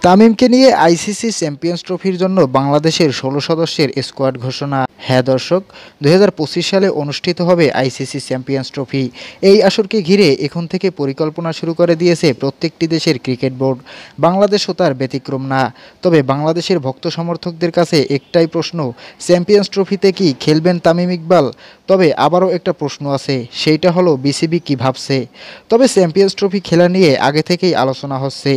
তামিমকে নিয়ে ICC champions ট্রফির জন্য বাংলাদেশের ১৬ সদস্যের স্কোয়াড ঘোষণা। হ্যাঁ দর্শক, ২০২৫ সালে অনুষ্ঠিত হবে আইসিসি চ্যাম্পিয়ন্স ট্রফি। এই আসরকে ঘিরে এখন থেকে পরিকল্পনা শুরু করে দিয়েছে প্রত্যেকটি দেশের ক্রিকেট বোর্ড। বাংলাদেশও তার ব্যতিক্রম না। তবে বাংলাদেশের ভক্ত সমর্থকদের কাছে একটাই প্রশ্ন, চ্যাম্পিয়ন্স ট্রফিতে কি খেলবেন তামিম ইকবাল? তবে আবারও একটা প্রশ্ন আছে, সেইটা হলো বিসিবি কী ভাবছে। তবে চ্যাম্পিয়ন্স ট্রফি খেলা নিয়ে আগে থেকেই আলোচনা হচ্ছে।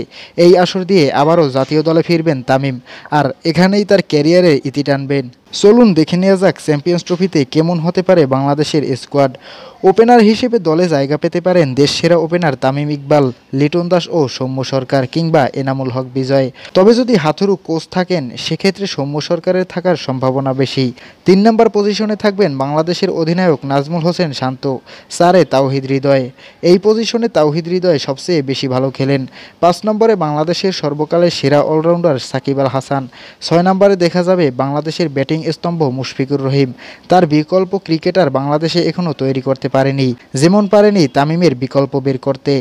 এই আসর দিয়ে আবারও জাতীয় দলে ফিরবেন তামিম, আর এখানেই তার ক্যারিয়ারে ইতি টানবেন। চলুন দেখে নেওয়া যাক চ্যাম্পিয়ন্স ট্রফিতে কেমন হতে পারে বাংলাদেশের স্কোয়াড। ওপেনার হিসেবে দলে জায়গা পেতে পারেন দেশসেরা ওপেনার তামিম ইকবাল, লিটন দাস ও সৌম্য সরকার কিংবা এনামুল হক বিজয়। তবে যদি হাথুরু কোচ থাকেন সেক্ষেত্রে সৌম্য সরকারের থাকার সম্ভাবনা বেশি। ৩ নম্বর পজিশনে থাকবেন বাংলাদেশের অধিনায়ক নাজমুল হোসেন শান্ত, ৪-এ তাওহিদ হৃদয়। এই পজিশনে তাওহিদ হৃদয় সবচেয়ে বেশি ভালো খেলেন। ৫ নম্বরে বাংলাদেশের সর্বকালের সেরা অলরাউন্ডার সাকিব আল হাসান। ৬ নম্বরে দেখা যাবে বাংলাদেশের ব্যাটিং স্তম্ভ মুশফিকুর রহিম। তার বিকল্প ক্রিকেটার বাংলাদেশে এখনও তৈরি করতে পারেনি, যেমন পারেনি তামিমের বিকল্প বের করতে।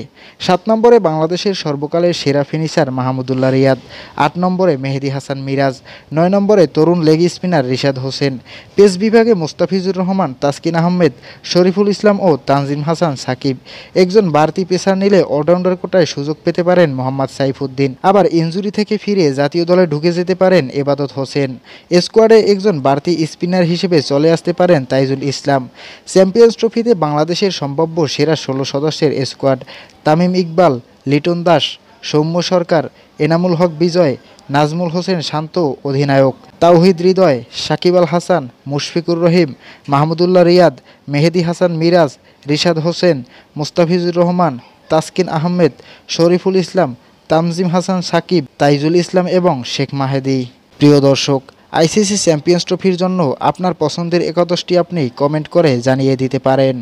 ৭ নম্বরে বাংলাদেশের সর্বকালের সেরা ফিনিশার মাহমুদুল্লাহ রিয়াদ। ৮ নম্বরে মেহেদী হাসান মিরাজ। ৯ নম্বরে তরুণ leg spinner Rishad Hossain. Pace বিভাগে মোস্তাফিজুর রহমান, তাসকিন আহমেদ, শরীফুল ইসলাম ও তানজিম হাসান সাকিব। একজন বাড়তি পেসার নিলে অলরাউন্ডার কোটায় সুযোগ পেতে পারেন মোহাম্মদ সাইফুদ্দিন। আবার ইনজুরি থেকে ফিরে জাতীয় দলে ঢুকে যেতে পারেন এবাদত হোসেন। স্কোয়াডে একজন বাড়তি স্পিনার হিসেবে চলে আসতে পারেন তাইজুল ইসলাম। চ্যাম্পিয়ন্স ট্রফিতে বাংলাদেশের সম্ভাব্য সেরা ১৬ সদস্যের স্কোয়াড: তামিম ইকবাল, লিটন দাস, সৌম্য সরকার, এনামুল হক বিজয়, নাজমুল হোসেন শান্ত অধিনায়ক, তাওহিদ হৃদয়, সাকিব আল হাসান, মুশফিকুর রহিম, মাহমুদুল্লাহ রিয়াদ, মেহেদী হাসান মিরাজ, রিশাদ হোসেন, মুস্তাফিজুর রহমান, তাসকিন আহমেদ, শরীফুল ইসলাম, তানজিম হাসান সাকিব, তাইজুল ইসলাম এবং শেখ মাহেদী। প্রিয় দর্শক, আইসিসি চ্যাম্পিয়ন্স ট্রফির জন্য আপনার পছন্দের একাদশটি আপনি কমেন্ট করে জানিয়ে দিতে পারেন।